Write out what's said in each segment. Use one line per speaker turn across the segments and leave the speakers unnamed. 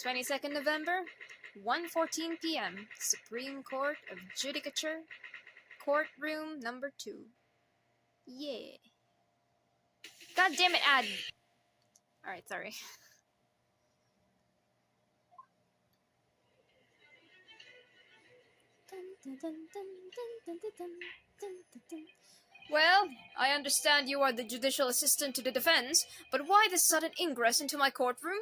22nd November, 1:14 p.m. Supreme Court of Judicature, Courtroom Number 2. Yeah. God damn it, ad! Alright, sorry. Well, I understand you are the judicial assistant to the defense, but why this sudden ingress into my courtroom?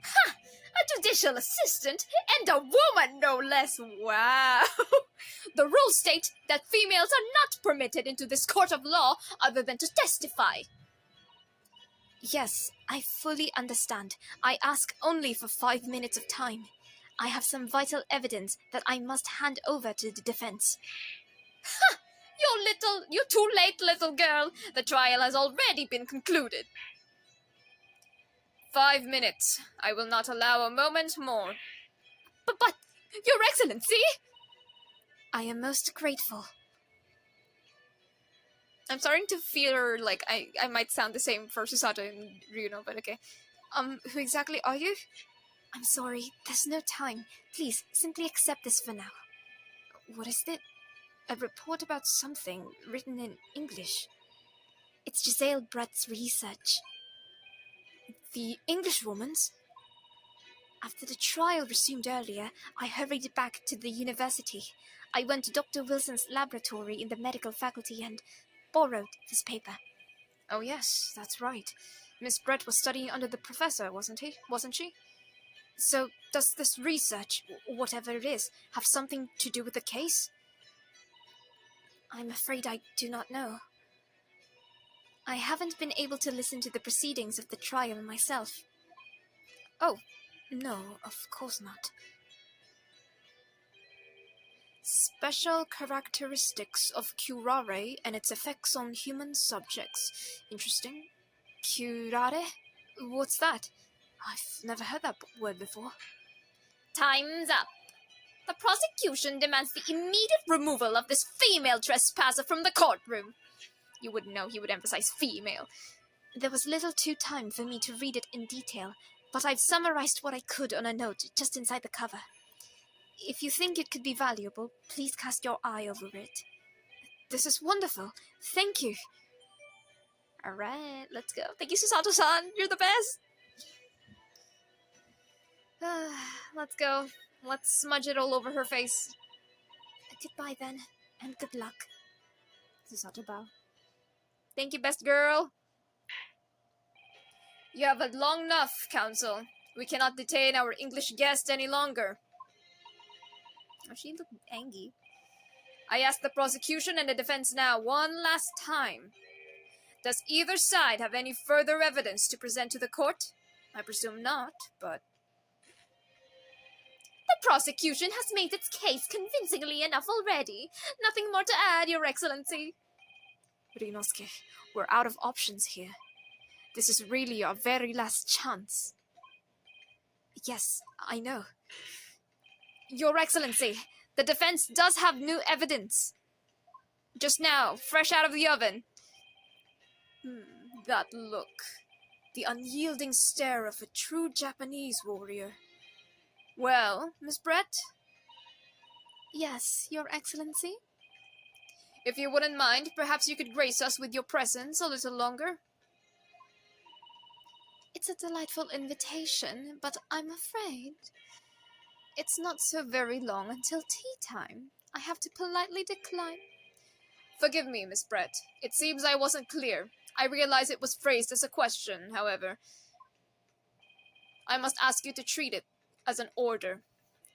Ha! A judicial assistant? And a woman, no less! Wow! The rules state that females are not permitted into this court of law other than to testify. Yes, I fully understand. I ask only for 5 minutes of time. I have some vital evidence that I must hand over to the defense. Ha! You're too late, little girl. The trial has already been concluded. 5 minutes. I will not allow a moment more. But, Your Excellency! I am most grateful. I'm starting to feel like I might sound the same for Susato and Ryuno, but okay. Who exactly are you? I'm sorry, there's no time. Please, simply accept this for now. What is it? A report about something written in English. It's 𝙥𝙤 Brett's research. The Englishwoman's? After the trial resumed earlier, I hurried back to the university. I went to Dr. Wilson's laboratory in the medical faculty and borrowed this paper. Oh yes, that's right. Miss Brett was studying under the professor, wasn't she? So, does this research, whatever it is, have something to do with the case? I'm afraid I do not know. I haven't been able to listen to the proceedings of the trial myself. Oh, no, of course not. Special characteristics of curare and its effects on human subjects. Interesting. Curare? What's that? I've never heard that word before. Time's up. The prosecution demands the immediate removal of this female trespasser from the courtroom. You wouldn't know he would emphasize female. There was little time for me to read it in detail, but I've summarized what I could on a note just inside the cover. If you think it could be valuable, please cast your eye over it. This is wonderful. Thank you. Alright, let's go. Thank you, Susato-san. You're the best. Let's go. Let's smudge it all over her face. Goodbye then, and good luck. Susato bow. Thank you, best girl. You have had long enough, counsel. We cannot detain our English guest any longer. Oh, she looked angry. I ask the prosecution and the defense now one last time. Does either side have any further evidence to present to the court? I presume not, but... The prosecution has made its case convincingly enough already. Nothing more to add, Your Excellency. Ryunosuke, we're out of options here. This is really our very last chance. Yes, I know. Your Excellency, the defense does have new evidence. Just now, fresh out of the oven. That look. The unyielding stare of a true Japanese warrior. Well, Miss Brett? Yes, Your Excellency? If you wouldn't mind, perhaps you could grace us with your presence a little longer. It's a delightful invitation, but I'm afraid it's not so very long until tea time. I have to politely decline. Forgive me, Miss Brett. It seems I wasn't clear. I realize it was phrased as a question, however. I must ask you to treat it as an order.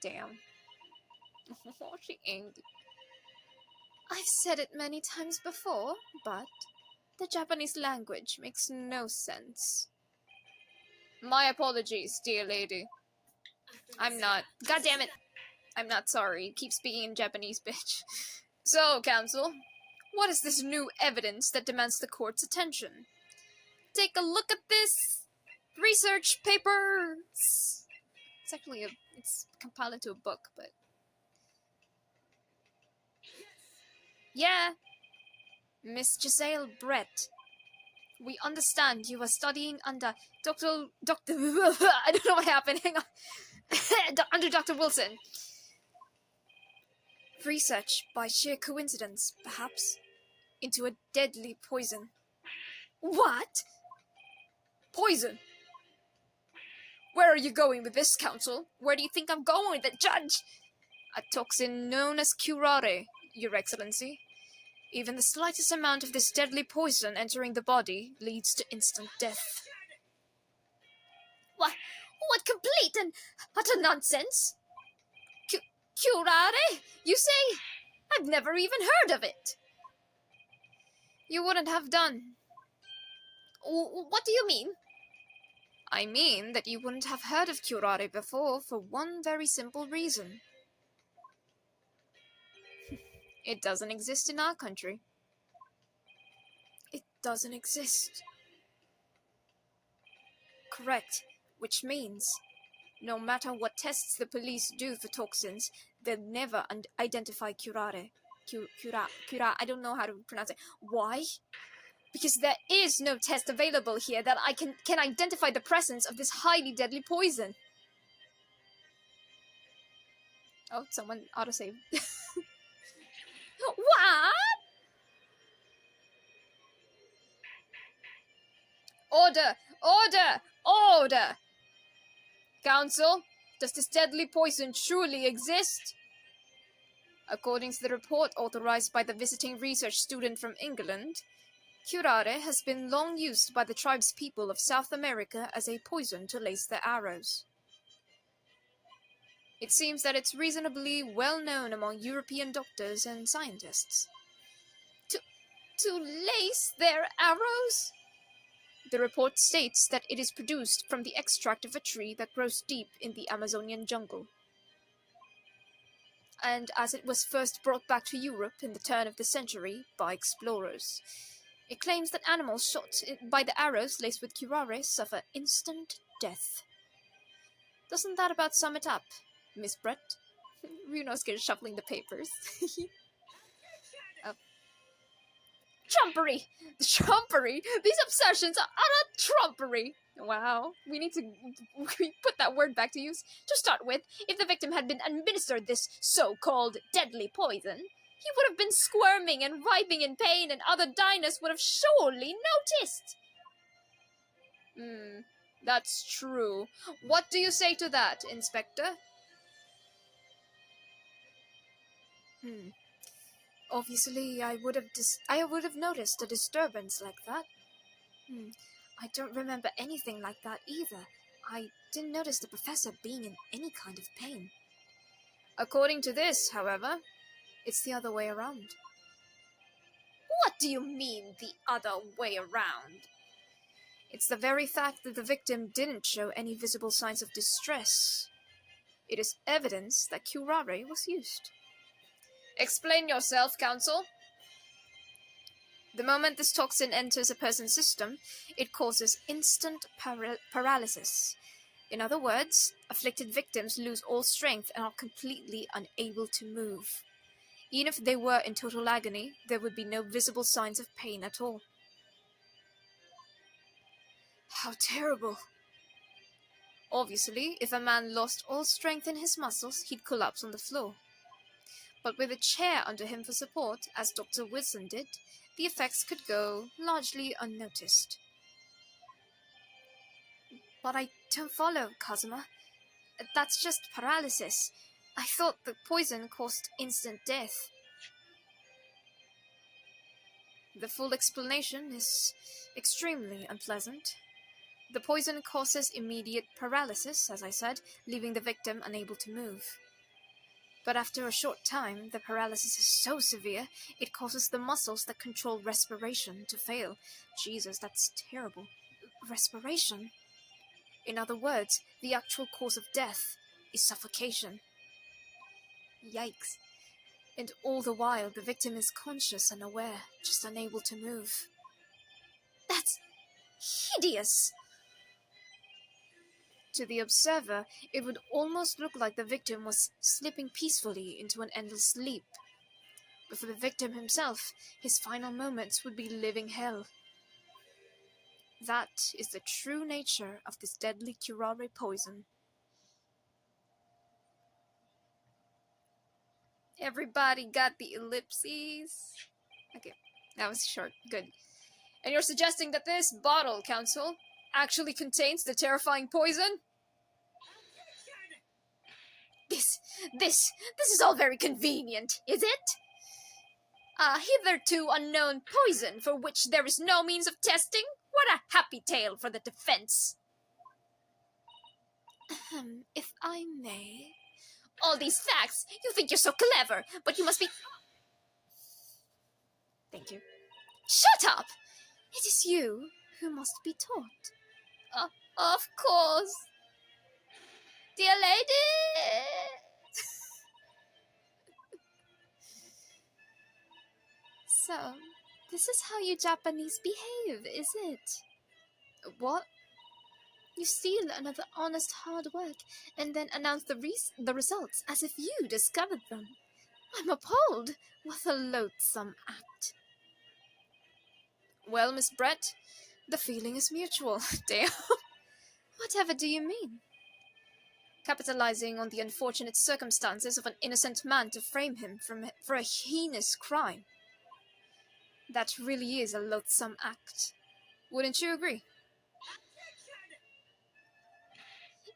Damn. She angry. I've said it many times before, but the Japanese language makes no sense. My apologies, dear lady. I'm not. God damn it. I'm not sorry. Keep speaking in Japanese, bitch. So, counsel, what is this new evidence that demands the court's attention? Take a look at this research paper. It's actually it's compiled into a book, but yeah, Miss 𝙥𝙤 Brett. We understand you are studying under Dr. I don't know what happened, hang on. Under Dr. Wilson. Research, by sheer coincidence, perhaps, into a deadly poison. What? Poison? Where are you going with this, Counsel? Where do you think I'm going with it, Judge? A toxin known as curare, Your Excellency. Even the slightest amount of this deadly poison entering the body leads to instant death. What complete and utter nonsense? Curare? You say? I've never even heard of it. You wouldn't have done. What do you mean? I mean that you wouldn't have heard of curare before for one very simple reason. It doesn't exist in our country. It doesn't exist. Correct, which means no matter what tests the police do for toxins, they'll never identify curare. Cura, I don't know how to pronounce it. Why? Because there is no test available here that I can identify the presence of this highly deadly poison. Oh, someone autosave. What? Order! Order! Order! Counsel, does this deadly poison truly exist? According to the report authorized by the visiting research student from England, curare has been long used by the tribespeople of South America as a poison to lace their arrows. It seems that it's reasonably well known among European doctors and scientists. To lace their arrows? The report states that it is produced from the extract of a tree that grows deep in the Amazonian jungle. And as it was first brought back to Europe in the turn of the century by explorers, it claims that animals shot by the arrows laced with curare suffer instant death. Doesn't that about sum it up, Miss Brett? Ryunosuke is shuffling the papers. Trumpery! Trumpery! These obsessions are utter trumpery! Wow, we need to put that word back to use. To start with, if the victim had been administered this so-called deadly poison, he would have been squirming and writhing in pain, and other diners would have surely noticed. That's true. What do you say to that, Inspector? Obviously, I would have noticed a disturbance like that. I don't remember anything like that either. I didn't notice the professor being in any kind of pain. According to this, however, it's the other way around. What do you mean, the other way around? It's the very fact that the victim didn't show any visible signs of distress. It is evidence that curare was used. Explain yourself, Counsel. The moment this toxin enters a person's system, it causes instant paralysis. In other words, afflicted victims lose all strength and are completely unable to move. Even if they were in total agony, there would be no visible signs of pain at all. How terrible! Obviously, if a man lost all strength in his muscles, he'd collapse on the floor. But with a chair under him for support, as Dr. Wilson did, the effects could go largely unnoticed. But I don't follow, Kazuma. That's just paralysis. I thought the poison caused instant death. The full explanation is extremely unpleasant. The poison causes immediate paralysis, as I said, leaving the victim unable to move. But after a short time, the paralysis is so severe, it causes the muscles that control respiration to fail. Jesus, that's terrible. Respiration? In other words, the actual cause of death is suffocation. Yikes. And all the while, the victim is conscious and aware, just unable to move. That's hideous! To the observer, it would almost look like the victim was slipping peacefully into an endless sleep. But for the victim himself, his final moments would be living hell. That is the true nature of this deadly curare poison. Everybody got the ellipses? Okay, that was short. Good. And you're suggesting that this bottle, Counsel, actually contains the terrifying poison? This is all very convenient, is it? A hitherto unknown poison for which there is no means of testing? What a happy tale for the defense. If I may. All these facts, you think you're so clever, but you must be... Thank you. Shut up! It is you who must be taught. Of course. Dear lady! So, this is how you Japanese behave, is it? What? You steal another honest hard work, and then announce the results as if you discovered them. I'm appalled. What a loathsome act. Well, Miss Brett, the feeling is mutual. Damn. Whatever do you mean? Capitalizing on the unfortunate circumstances of an innocent man to frame him for a heinous crime. That really is a loathsome act. Wouldn't you agree?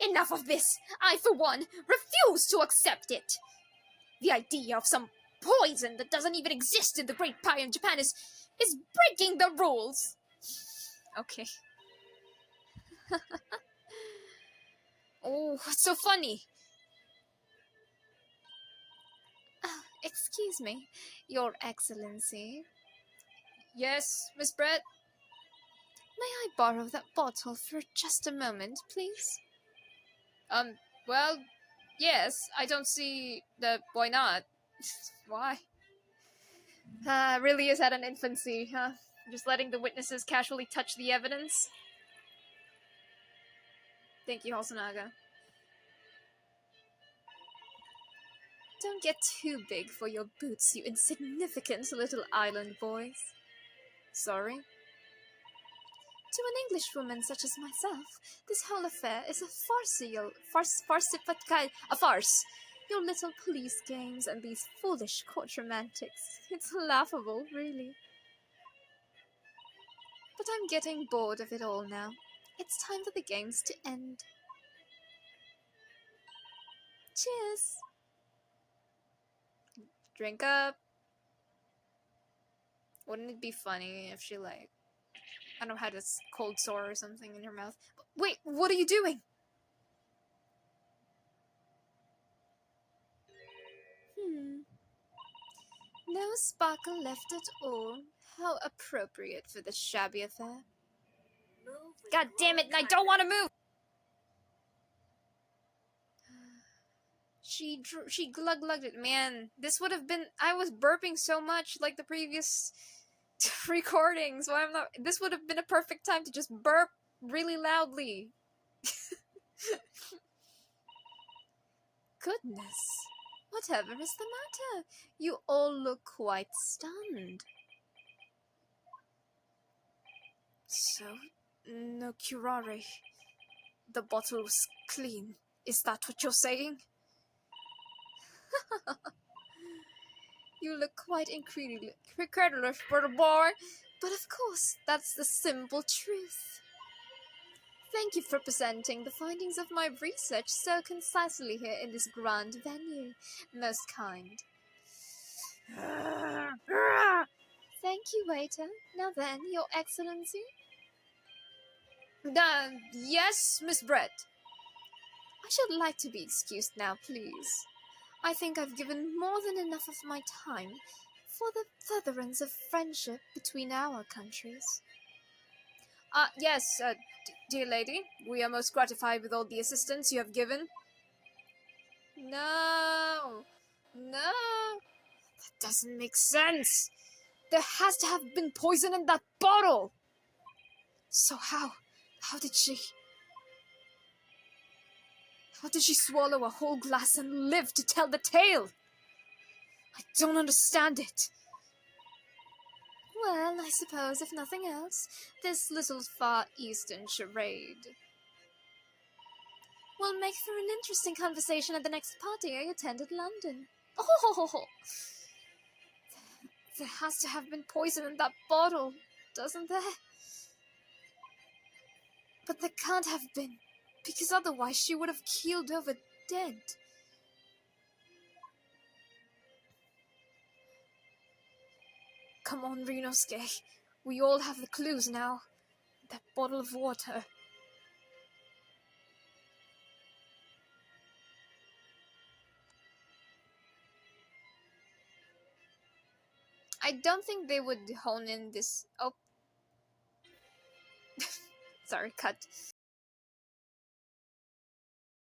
Enough of this! I, for one, refuse to accept it! The idea of some poison that doesn't even exist in the Great Pie in Japan is breaking the rules! Okay. Oh, what's so funny? Excuse me, Your Excellency. Yes, Miss Brett? May I borrow that bottle for just a moment, please? Well, yes, I don't see why not? Why? Really is at an infancy, huh? Just letting the witnesses casually touch the evidence? Thank you, Hosonaga. Don't get too big for your boots, you insignificant little island boys. Sorry? To an Englishwoman such as myself, this whole affair is a farce. Your little police games and these foolish court romantics. It's laughable, really. But I'm getting bored of it all now. It's time for the games to end. Cheers! Drink up. Wouldn't it be funny if she, like, I don't know, had a cold sore or something in her mouth. Wait, what are you doing? No sparkle left at all. How appropriate for this shabby affair. God damn it, I don't want to move! She glug-glugged it. Man, this would have been... I was burping so much like the previous recordings. So this would have been a perfect time to just burp really loudly. Goodness. Whatever is the matter? You all look quite stunned. So, no curare. The bottle was clean. Is that what you're saying? You look quite incredulous for the boy, but of course, that's the simple truth. Thank you for presenting the findings of my research so concisely here in this grand venue. Most kind. Thank you, waiter. Now then, Your Excellency. Yes, Miss Brett. I should like to be excused now, please. I think I've given more than enough of my time for the furtherance of friendship between our countries. Yes, dear lady, we are most gratified with all the assistance you have given. No, that doesn't make sense. There has to have been poison in that bottle. So how did she... How did she swallow a whole glass and live to tell the tale? I don't understand it. Well, I suppose, if nothing else, this little Far Eastern charade will make for an interesting conversation at the next party I attend in London. Oh! There has to have been poison in that bottle, doesn't there? But there can't have been, because otherwise she would have keeled over dead. Come on, Ryunosuke. We all have the clues now. That bottle of water. I don't think they would hone in this... Oh. Sorry, cut.